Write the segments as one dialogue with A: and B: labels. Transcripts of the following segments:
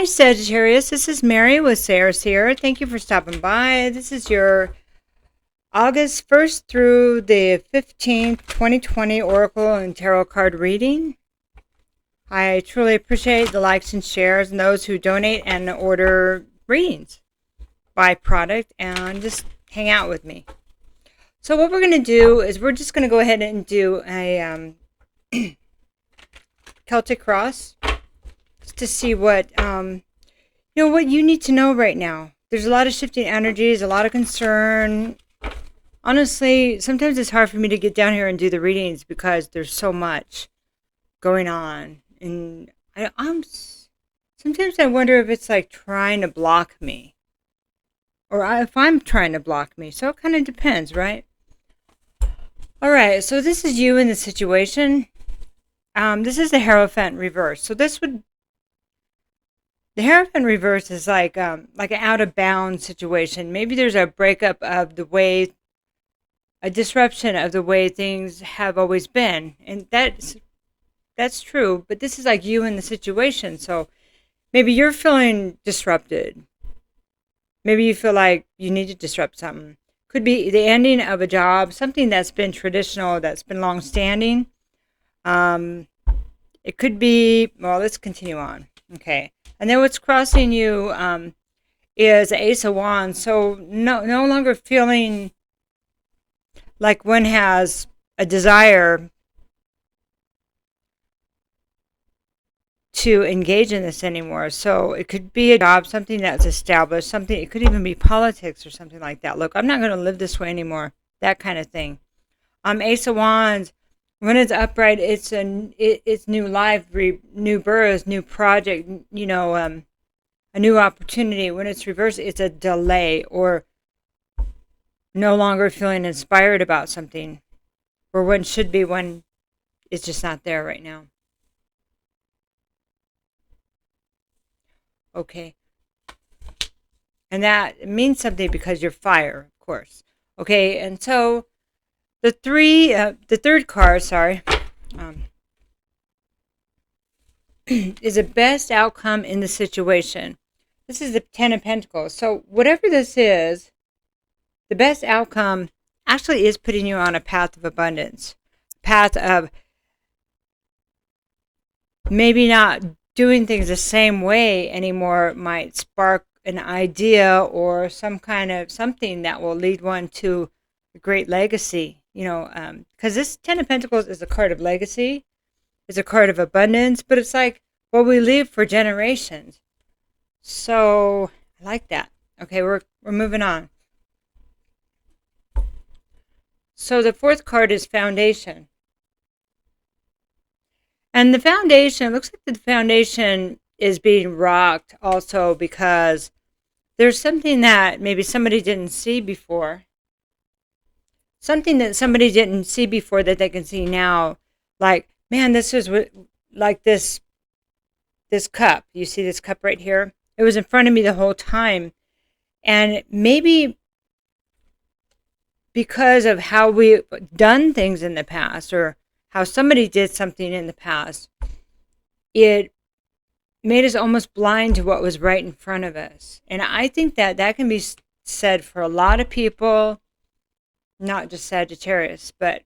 A: Hi Sagittarius, this is Mary with Sayre here. Thank you for stopping by. This is your August 1st through the 15th, 2020 Oracle and Tarot card reading. I truly appreciate the likes and shares and those who donate and order readings, buy product, and just hang out with me. So what we're going to do is we're just going to go ahead and do a Celtic Cross to see what what you need to know right now. There's a lot of shifting energies, a lot of concern. Honestly, sometimes it's hard for me to get down here and do the readings because there's so much going on, and sometimes I wonder if it's like trying to block me, or if I'm trying to block me. So it kind of depends, right? All right, so this is you in the situation. This is the Harrophant Reverse. So the Harrophant Reverse is like an out of bounds situation. Maybe there's a breakup of the way, a disruption of the way things have always been, and that's true. But this is like you in the situation. So maybe you're feeling disrupted. Maybe you feel like you need to disrupt something. Could be the ending of a job, something that's been traditional, that's been long-standing. It could be, well, let's continue on. Okay. And then what's crossing you is the Ace of Wands. So no longer feeling like one has a desire to engage in this anymore. So it could be a job, something that's established, something, it could even be politics or something like that. Look, I'm not going to live this way anymore. That kind of thing. Ace of Wands, when it's upright, it's new life, new birth, new project, a new opportunity. When it's reversed, it's a delay or no longer feeling inspired about something, or one should be when it's just not there right now. Okay. And that means something because you're fire, of course. Okay, and so the third card, is the best outcome in the situation. This is the Ten of Pentacles. So whatever this is, the best outcome actually is putting you on a path of abundance, path of maybe not doing things the same way anymore might spark an idea or some kind of something that will lead one to a great legacy. Because this Ten of Pentacles is a card of legacy. It's a card of abundance, but it's like what we leave for generations. So I like that. Okay, we're moving on. So the fourth card is Foundation. And the foundation, it looks like the foundation is being rocked also because there's something that maybe somebody didn't see before. Something that somebody didn't see before that they can see now. Like, man, this is like this cup. You see this cup right here? It was in front of me the whole time. And maybe because of how we've done things in the past or how somebody did something in the past, it made us almost blind to what was right in front of us. And I think that can be said for a lot of people, not just Sagittarius, but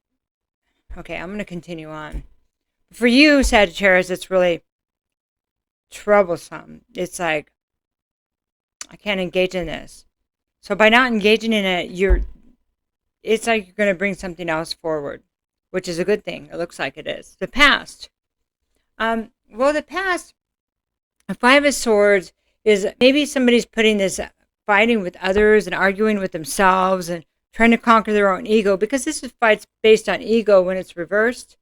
A: okay, I'm going to continue on. For you, Sagittarius, it's really troublesome. It's like, I can't engage in this. So by not engaging in it, it's like you're going to bring something else forward, which is a good thing. It looks like it is. The past. The past, a Five of Swords is maybe somebody's putting this fighting with others and arguing with themselves and trying to conquer their own ego, because this is fights based on ego when it's reversed.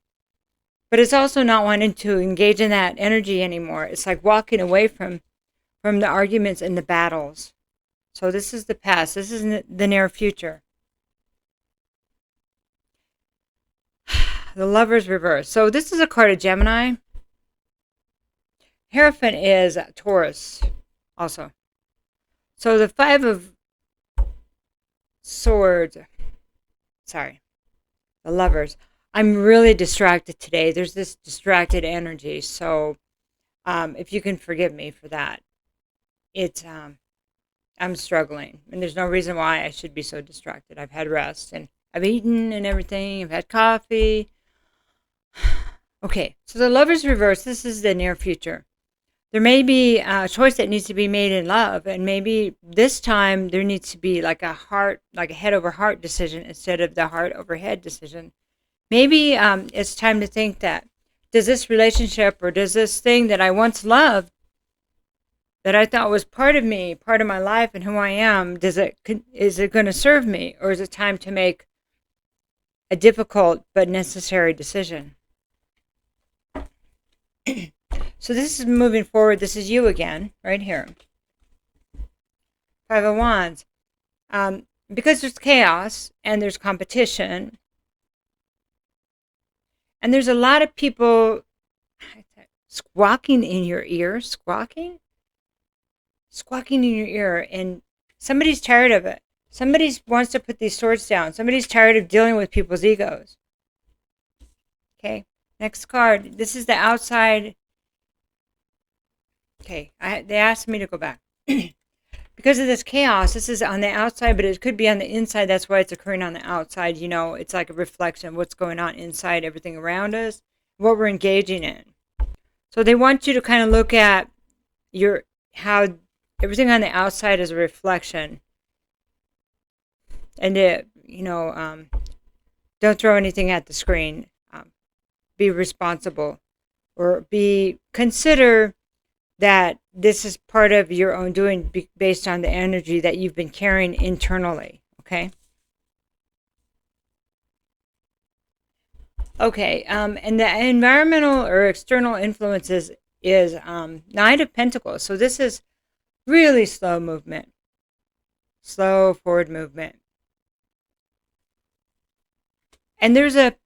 A: But it's also not wanting to engage in that energy anymore. It's like walking away from the arguments and the battles. So this is the past. This is the near future. The Lover's Reverse. So this is a card of Gemini. Harrophant is Taurus also. So the Five of Swords. The Lovers. I'm really distracted today. There's this distracted energy. So if you can forgive me for that. it's I'm struggling, and there's no reason why I should be so distracted. I've had rest, and I've eaten and everything. I've had coffee. Okay, so the Lover's Reverse, this is the near future. There may be a choice that needs to be made in love, and maybe this time there needs to be like a head over heart decision instead of the heart over head decision. Maybe it's time to think that, does this relationship or does this thing that I once loved, that I thought was part of me, part of my life and who I am, is it going to serve me, or is it time to make a difficult but necessary decision? So this is moving forward. This is you again, right here. Five of Wands. Because there's chaos and there's competition, and there's a lot of people squawking in your ear, squawking in your ear, and somebody's tired of it. Somebody wants to put these swords down. Somebody's tired of dealing with people's egos. Okay, next card. This is the outside. Okay, they asked me to go back. Because of this chaos, this is on the outside, but it could be on the inside. That's why it's occurring on the outside. You know, it's like a reflection of what's going on inside, everything around us, what we're engaging in. So they want you to kind of look at how everything on the outside is a reflection. And don't throw anything at the screen. Be responsible, or consider that this is part of your own doing based on the energy that you've been carrying internally, okay? Okay, and the environmental or external influences is Nine of Pentacles. So this is really slow movement, slow forward movement. And this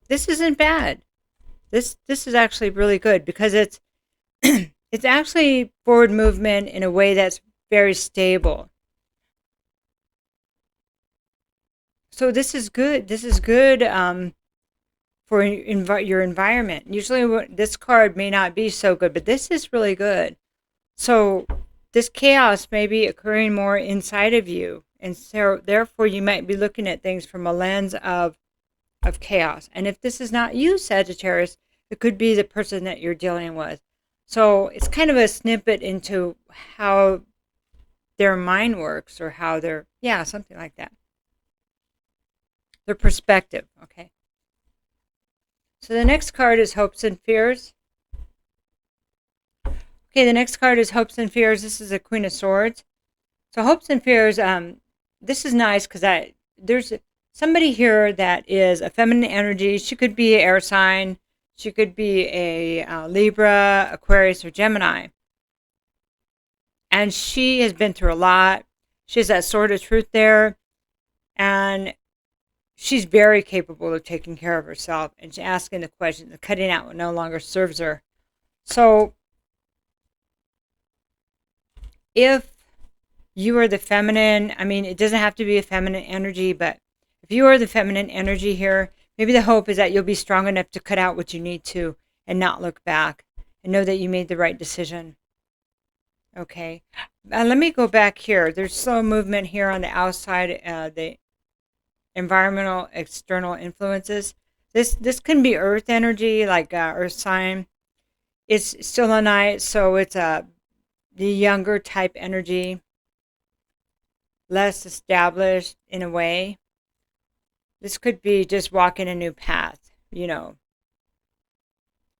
A: isn't bad. This is actually really good, because it's actually forward movement in a way that's very stable. So this is good. This is good for your environment. Usually this card may not be so good, but this is really good. So this chaos may be occurring more inside of you. And so therefore you might be looking at things from a lens of chaos. And if this is not you, Sagittarius, it could be the person that you're dealing with. So it's kind of a snippet into how their mind works, or how something like that. Their perspective, okay? So the next card is Hopes and Fears. Okay, the next card is Hopes and Fears. This is a Queen of Swords. So Hopes and Fears, this is nice because there's somebody here that is a feminine energy. She could be an air sign. She could be a Libra, Aquarius, or Gemini. And she has been through a lot. She has that sword of truth there. And she's very capable of taking care of herself. And she's asking the questions, cutting out what no longer serves her. So if you are the feminine, I mean, it doesn't have to be a feminine energy, but if you are the feminine energy here, maybe the hope is that you'll be strong enough to cut out what you need to and not look back and know that you made the right decision. Okay. Let me go back here. There's slow movement here on the outside, the environmental external influences. This can be earth energy, like earth sign. It's still a night, so it's the younger type energy, less established in a way. This could be just walking a new path,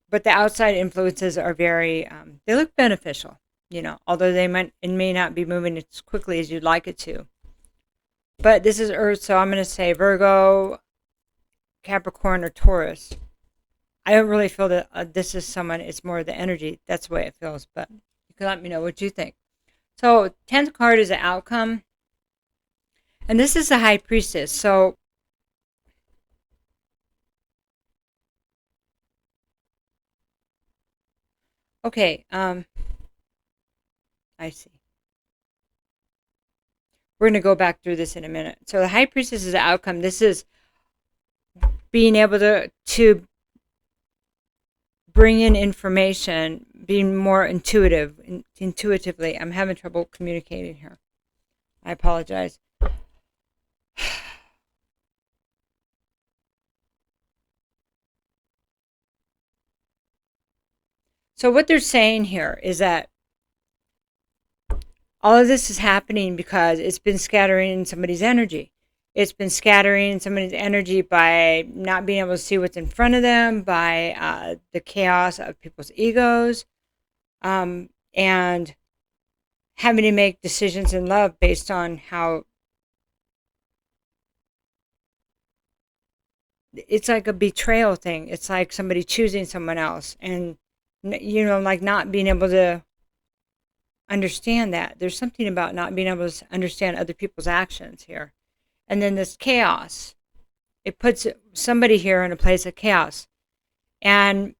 A: But the outside influences are very, they look beneficial, although it may not be moving as quickly as you'd like it to. But this is Earth, so I'm going to say Virgo, Capricorn, or Taurus. I don't really feel that this is someone, it's more the energy. That's the way it feels, but you can let me know what you think. So 10th card is the outcome. And this is the High Priestess. So okay, I see. We're going to go back through this in a minute. So the High Priestess is the outcome. This is being able to bring in information, being more intuitively. I'm having trouble communicating here. I apologize. So what they're saying here is that all of this is happening because it's been scattering somebody's energy. It's been scattering somebody's energy by not being able to see what's in front of them, by the chaos of people's egos, and having to make decisions in love based on how it's like a betrayal thing. It's like somebody choosing someone else and, like not being able to understand that. There's something about not being able to understand other people's actions here. And then this chaos, it puts somebody here in a place of chaos. And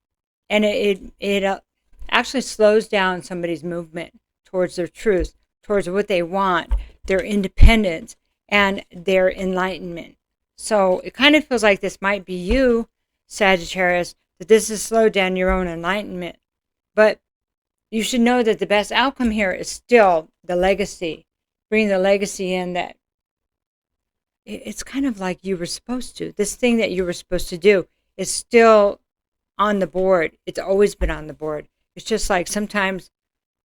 A: it actually slows down somebody's movement towards their truth, towards what they want, their independence, and their enlightenment. So it kind of feels like this might be you, Sagittarius, that this has slowed down your own enlightenment. But you should know that the best outcome here is still the legacy. Bring the legacy in that it's kind of like you were supposed to. This thing that you were supposed to do is still on the board. It's always been on the board. It's just like sometimes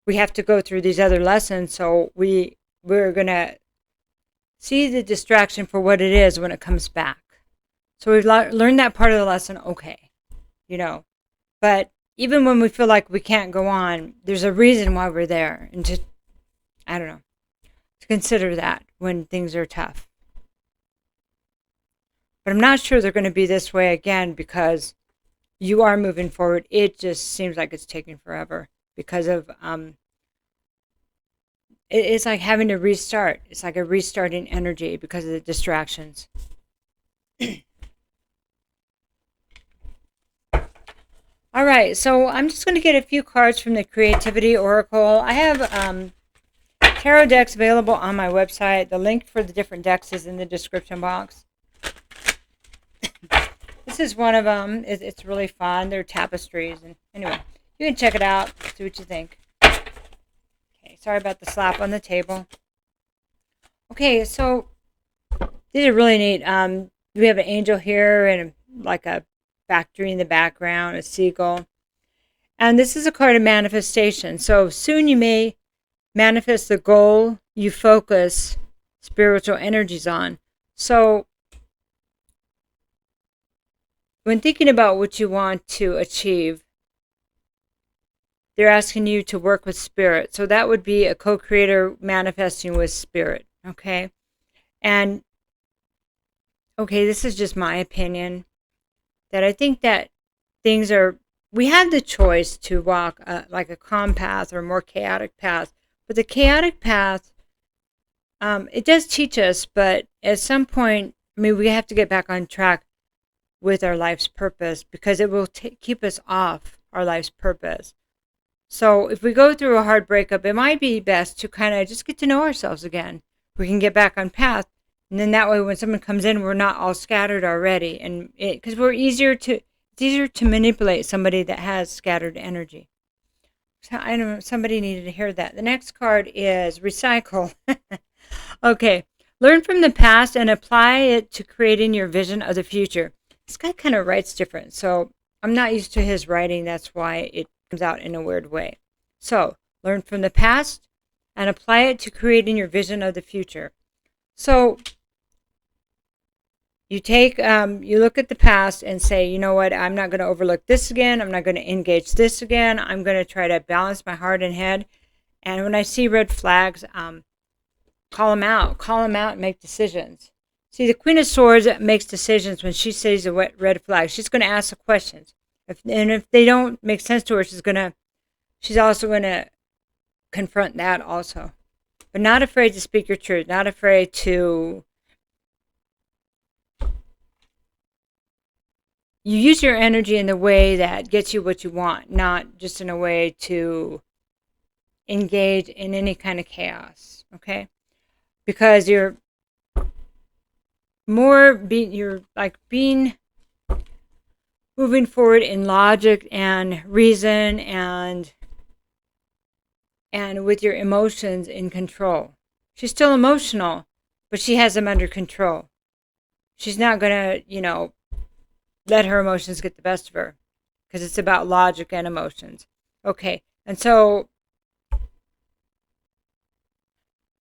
A: we have to go through these other lessons, so we're going to see the distraction for what it is when it comes back. So we've learned that part of the lesson, okay, But even when we feel like we can't go on, there's a reason why we're there. And to consider that when things are tough. But I'm not sure they're going to be this way again because you are moving forward. It just seems like it's taking forever because of it's like having to restart. It's like a restarting energy because of the distractions. All right, so I'm just going to get a few cards from the Creativity Oracle. I have tarot decks available on my website. The link for the different decks is in the description box. This is one of them. It's really fun. They're tapestries. And anyway, you can check it out. See what you think. Okay, sorry about the slap on the table. Okay, so these are really neat. We have an angel here and like a factory in the background, a seagull. And this is a card of manifestation. So soon you may manifest the goal you focus spiritual energies on. So when thinking about what you want to achieve, they're asking you to work with spirit. So that would be a co-creator manifesting with spirit, okay? And, okay, this is just my opinion, that I think that we have the choice to walk like a calm path or a more chaotic path. But the chaotic path, it does teach us, but at some point, we have to get back on track with our life's purpose because it will keep us off our life's purpose. So if we go through a hard breakup, it might be best to kind of just get to know ourselves again. We can get back on path, and then that way when someone comes in, we're not all scattered already, and because it's easier to manipulate somebody that has scattered energy. So I know somebody needed to hear that. The next card is recycle. Okay, learn from the past and apply it to creating your vision of the future. This guy kind of writes different, so I'm not used to his writing. That's why it comes out in a weird way. So, learn from the past and apply it to creating your vision of the future. So, you look at the past and say, you know what, I'm not going to overlook this again. I'm not going to engage this again. I'm going to try to balance my heart and head. And when I see red flags, call them out and make decisions. See, the Queen of Swords makes decisions when she sees a red flag. She's going to ask the questions. If they don't make sense to her, she's also going to confront that also. But not afraid to speak your truth. Not afraid to... You use your energy in the way that gets you what you want, not just in a way to engage in any kind of chaos, okay? Because you're being moving forward in logic and reason and with your emotions in control. She's still emotional, but she has them under control. She's not going to, let her emotions get the best of her, because it's about logic and emotions. Okay, and so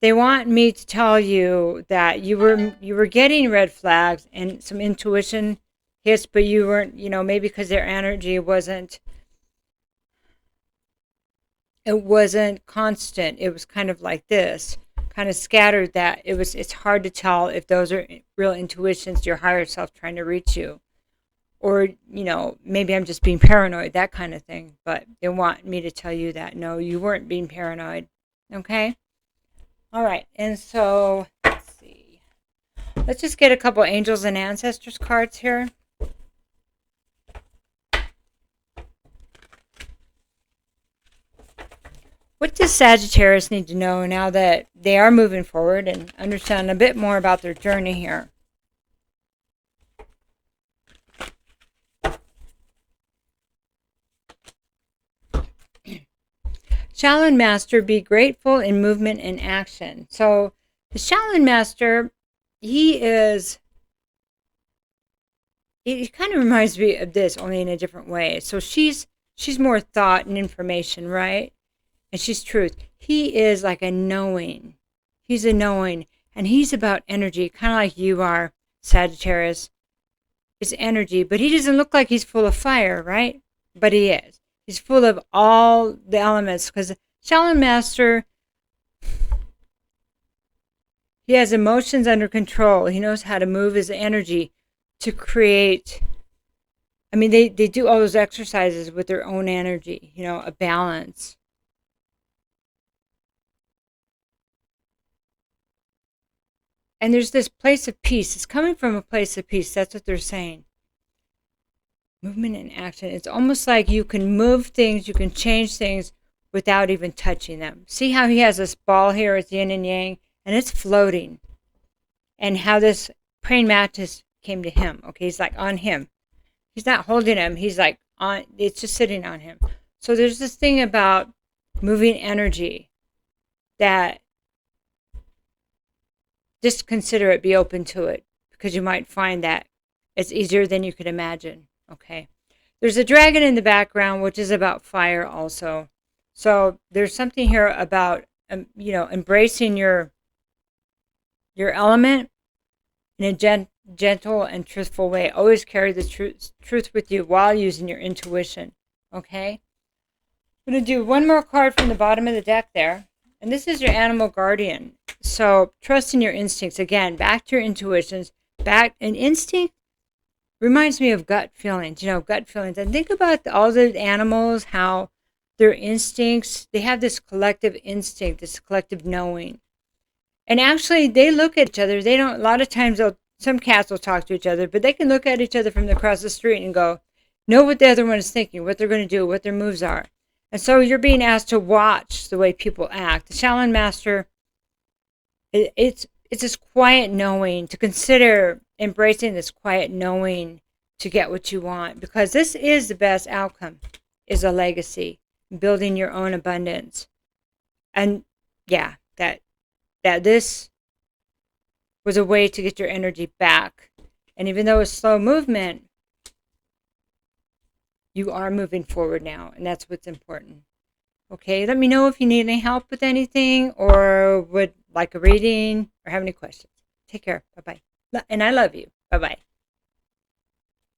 A: they want me to tell you that you were getting red flags and some intuition hits, but you weren't, maybe because their energy wasn't constant. It was kind of like this, kind of scattered, that it's hard to tell if those are real intuitions, your higher self trying to reach you. Or, maybe I'm just being paranoid, that kind of thing. But they want me to tell you that, no, you weren't being paranoid. Okay? All right. And so, let's see. Let's just get a couple angels and ancestors cards here. What does Sagittarius need to know now that they are moving forward and understand a bit more about their journey here? Shaolin Master, be grateful in movement and action. So the Shaolin Master, he kind of reminds me of this, only in a different way. So she's more thought and information, right? And she's truth. He is like a knowing. He's a knowing. And he's about energy, kind of like you are, Sagittarius. It's energy. But he doesn't look like he's full of fire, right? But he is. He's full of all the elements, because Shaolin Master, he has emotions under control. He knows how to move his energy to create. I mean, they do all those exercises with their own energy, a balance. And there's this place of peace. It's coming from a place of peace. That's what they're saying. Movement and action. It's almost like you can move things, you can change things without even touching them. See how he has this ball here, it's yin and yang, and it's floating. And how this praying mantis came to him. Okay, he's like on him. He's not holding him. He's like on, it's just sitting on him. So there's this thing about moving energy that just consider it, be open to it, because you might find that it's easier than you could imagine. Okay. There's a dragon in the background, which is about fire also. So there's something here about, embracing your element in a gentle and truthful way. Always carry the truth with you while using your intuition. Okay. I'm going to do one more card from the bottom of the deck there. And this is your animal guardian. So trust in your instincts. Again, back to your intuitions. An instinct reminds me of gut feelings, gut feelings. And think about all the animals, how their instincts, they have this collective instinct, this collective knowing. And actually, they look at each other. They don't, a lot of times, some cats will talk to each other, but they can look at each other from across the street and know what the other one is thinking, what they're going to do, what their moves are. And so you're being asked to watch the way people act. The Shaolin Master, it's this quiet knowing, to consider embracing this quiet knowing to get what you want, because this is the best outcome, is a legacy, building your own abundance. And yeah, that this was a way to get your energy back. And even though it's slow movement, you are moving forward now, and that's what's important. Okay, let me know if you need any help with anything, or would like a reading, or have any questions. Take care. Bye-bye. And I love you. Bye-bye.